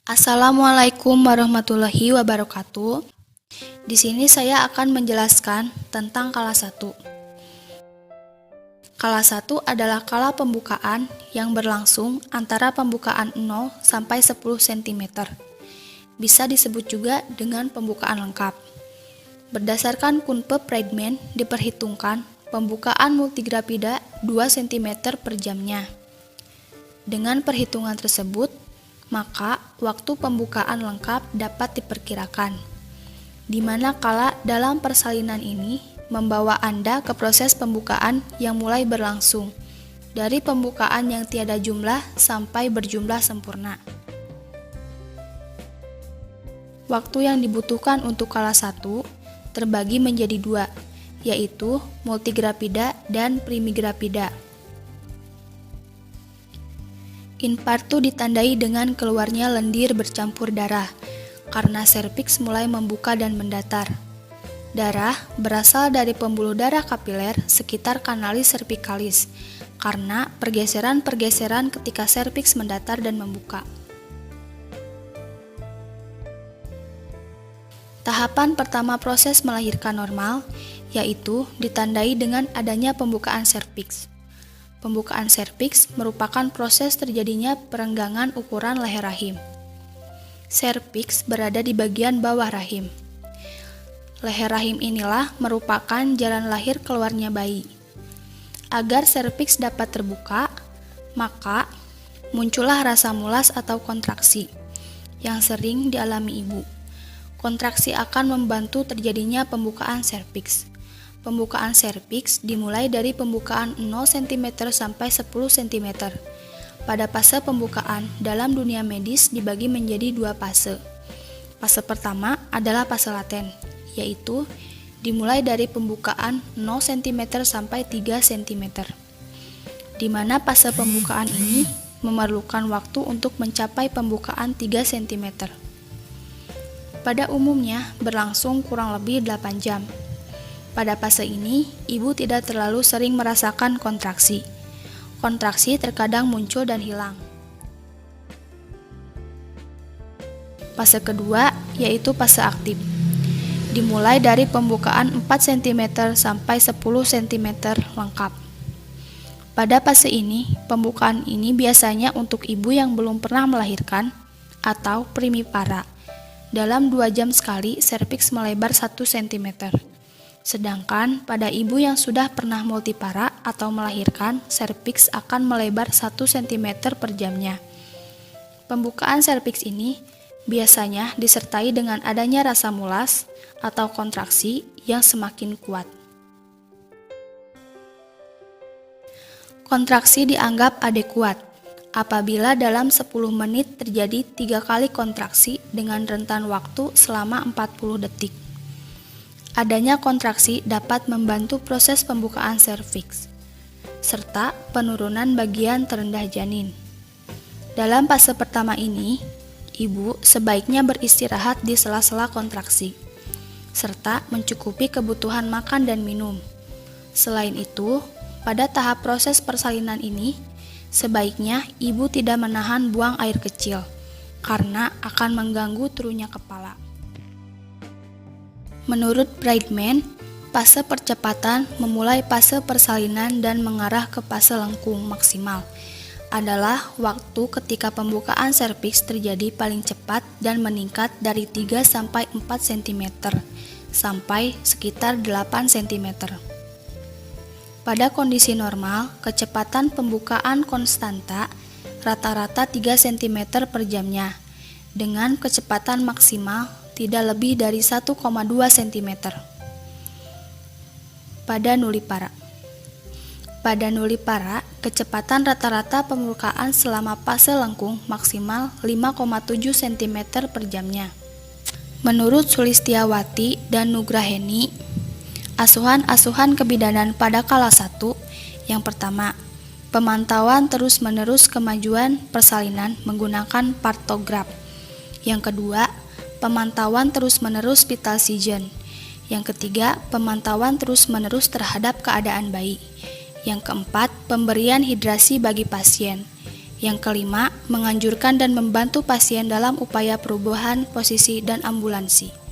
Assalamualaikum warahmatullahi wabarakatuh. Di sini saya akan menjelaskan tentang kala 1. Kala 1 adalah kala pembukaan yang berlangsung antara pembukaan 0 sampai 10 cm. Bisa disebut juga dengan pembukaan lengkap. Berdasarkan Kunpe Friedman diperhitungkan pembukaan multigrapida 2 cm per jamnya. Dengan perhitungan tersebut, maka waktu pembukaan lengkap dapat diperkirakan, di mana kala dalam persalinan ini membawa Anda ke proses pembukaan yang mulai berlangsung, dari pembukaan yang tiada jumlah sampai berjumlah sempurna. Waktu yang dibutuhkan untuk kala 1 terbagi menjadi 2, yaitu multigrapida dan primigrapida. Infartu ditandai dengan keluarnya lendir bercampur darah, karena serviks mulai membuka dan mendatar. Darah berasal dari pembuluh darah kapiler sekitar kanalis cervicalis, karena pergeseran-pergeseran ketika serviks mendatar dan membuka. Tahapan pertama proses melahirkan normal, yaitu ditandai dengan adanya pembukaan serviks. Pembukaan serviks merupakan proses terjadinya perenggangan ukuran leher rahim. Serviks berada di bagian bawah rahim. Leher rahim inilah merupakan jalan lahir keluarnya bayi. Agar serviks dapat terbuka, maka muncullah rasa mulas atau kontraksi yang sering dialami ibu. Kontraksi akan membantu terjadinya pembukaan serviks. Pembukaan serviks dimulai dari pembukaan 0 cm sampai 10 cm. Pada fase pembukaan dalam dunia medis dibagi menjadi 2 fase. Fase pertama adalah fase laten, yaitu dimulai dari pembukaan 0 cm sampai 3 cm. Di mana fase pembukaan ini memerlukan waktu untuk mencapai pembukaan 3 cm. Pada umumnya berlangsung kurang lebih 8 jam. Pada fase ini, ibu tidak terlalu sering merasakan kontraksi. Kontraksi terkadang muncul dan hilang. Fase kedua yaitu fase aktif. Dimulai dari pembukaan 4 cm sampai 10 cm lengkap. Pada fase ini, pembukaan ini biasanya untuk ibu yang belum pernah melahirkan atau primipara. Dalam 2 jam sekali, serviks melebar 1 cm. Sedangkan pada ibu yang sudah pernah multipara atau melahirkan, serviks akan melebar 1 cm per jamnya. Pembukaan serviks ini biasanya disertai dengan adanya rasa mulas atau kontraksi yang semakin kuat. Kontraksi dianggap adekuat apabila dalam 10 menit terjadi 3 kali kontraksi dengan rentan waktu selama 40 detik. Adanya kontraksi dapat membantu proses pembukaan serviks, serta penurunan bagian terendah janin. Dalam fase pertama ini, ibu sebaiknya beristirahat di sela-sela kontraksi, serta mencukupi kebutuhan makan dan minum. Selain itu, pada tahap proses persalinan ini, sebaiknya ibu tidak menahan buang air kecil, karena akan mengganggu turunnya kepala. Menurut Friedman, fase percepatan memulai fase persalinan dan mengarah ke fase lengkung maksimal adalah waktu ketika pembukaan serviks terjadi paling cepat dan meningkat dari 3 sampai 4 cm sampai sekitar 8 cm. Pada kondisi normal, kecepatan pembukaan konstanta rata-rata 3 cm per jamnya dengan kecepatan maksimal tidak lebih dari 1,2 cm. Pada nulipara, kecepatan rata-rata pembukaan selama fase lengkung maksimal 5,7 cm per jamnya. Menurut Sulistiawati dan Nugraheni, asuhan-asuhan kebidanan pada kala 1, yang pertama, pemantauan terus-menerus kemajuan persalinan menggunakan partograf. Yang kedua, pemantauan terus-menerus vital sign. Yang ketiga, pemantauan terus-menerus terhadap keadaan bayi. Yang keempat, pemberian hidrasi bagi pasien. Yang kelima, menganjurkan dan membantu pasien dalam upaya perubahan posisi dan ambulansi.